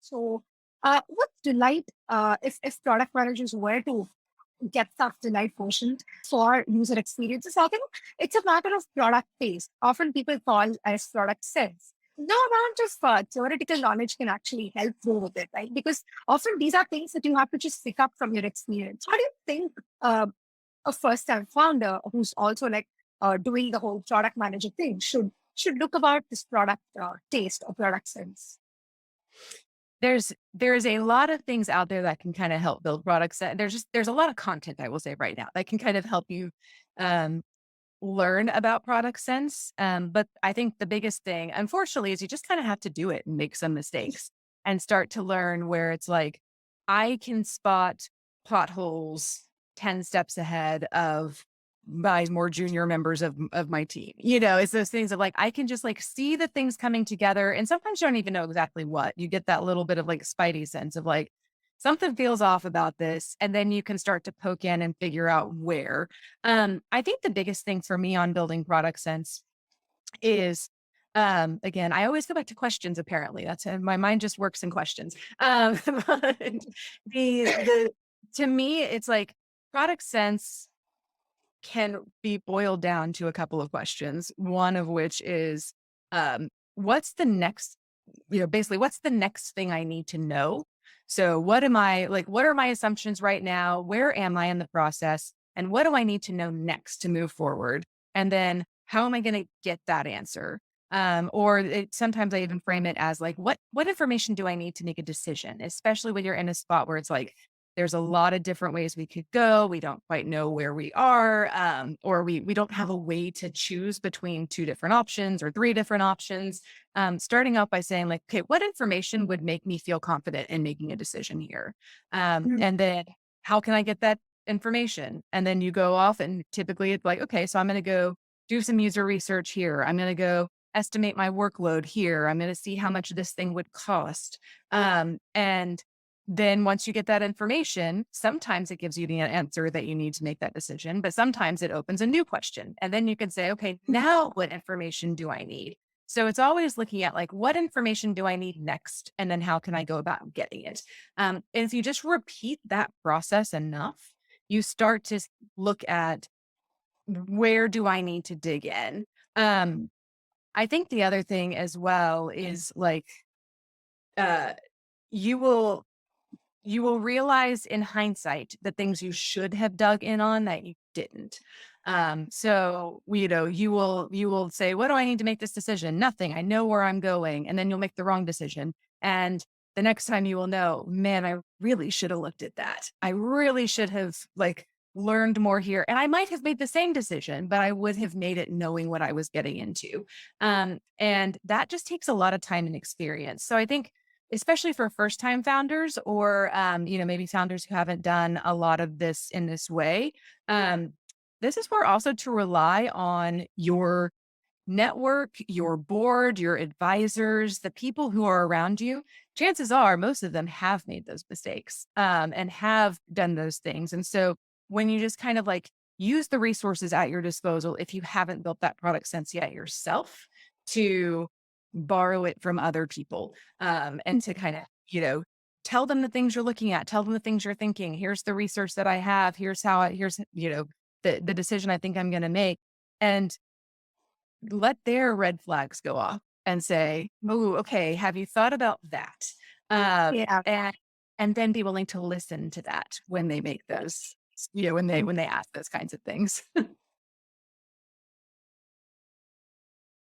So, what delight, if product managers were to get that delight quotient for user experiences, I think it's a matter of product taste. Often people call as product sense. No amount of theoretical knowledge can actually help go with it, right? Because often these are things that you have to just pick up from your experience. How do you think a first-time founder who's also like doing the whole product manager thing should look about this product taste or product sense? There's a lot of things out there that can kind of help build products. There's a lot of content I will say right now that can kind of help you um, learn about product sense. But I think the biggest thing, unfortunately, is you just kind of have to do it and make some mistakes and start to learn where it's like I can spot potholes 10 steps ahead of my more junior members of my team. It's those things of like I can just like see the things coming together. And sometimes you don't even know exactly what. You get that little bit of like spidey sense of like something feels off about this. And then you can start to poke in and figure out where. I think the biggest thing for me on building product sense is again, I always go back to questions apparently. That's my mind just works in questions. But the to me, it's like product sense can be boiled down to a couple of questions. One of which is, what's the next, basically, what's the next thing I need to know? So, what am I like? What are my assumptions right now? Where am I in the process? And what do I need to know next to move forward? And then, how am I going to get that answer? Sometimes I even frame it as like, what information do I need to make a decision? Especially when you're in a spot where it's like, there's a lot of different ways we could go. We don't quite know where we are, or we don't have a way to choose between two different options or three different options. Starting out by saying like, okay, what information would make me feel confident in making a decision here? Mm. And then how can I get that information? And then you go off and typically it's like, okay, so I'm going to go do some user research here. I'm going to go estimate my workload here. I'm going to see how much this thing would cost. And then once you get that information, sometimes it gives you the answer that you need to make that decision, but sometimes it opens a new question. And then you can say, okay, now what information do I need? So it's always looking at like, what information do I need next? And then how can I go about getting it? And if you just repeat that process enough, you start to look at where do I need to dig in? Um, I think the other thing as well is like, uh, you will you will realize in hindsight the things you should have dug in on that you didn't. You will say, "What do I need to make this decision? Nothing. I know where I'm going." And then you'll make the wrong decision. And the next time you will know, man, I really should have looked at that. I really should have like learned more here. And I might have made the same decision, but I would have made it knowing what I was getting into. And that just takes a lot of time and experience. So I think especially for first time founders or maybe founders who haven't done a lot of this in this way, um, this is where also to rely on your network, your board, your advisors, the people who are around you. Chances are most of them have made those mistakes and have done those things. And so when you just kind of like use the resources at your disposal, if you haven't built that product sense yet yourself, to borrow it from other people, and to kind of, tell them the things you're looking at, tell them the things you're thinking. Here's the research that I have. Here's, the decision I think I'm going to make. And let their red flags go off and say, "Oh, okay, have you thought about that?" Um, Yeah. and and then be willing to listen to that when they make those, when they ask those kinds of things.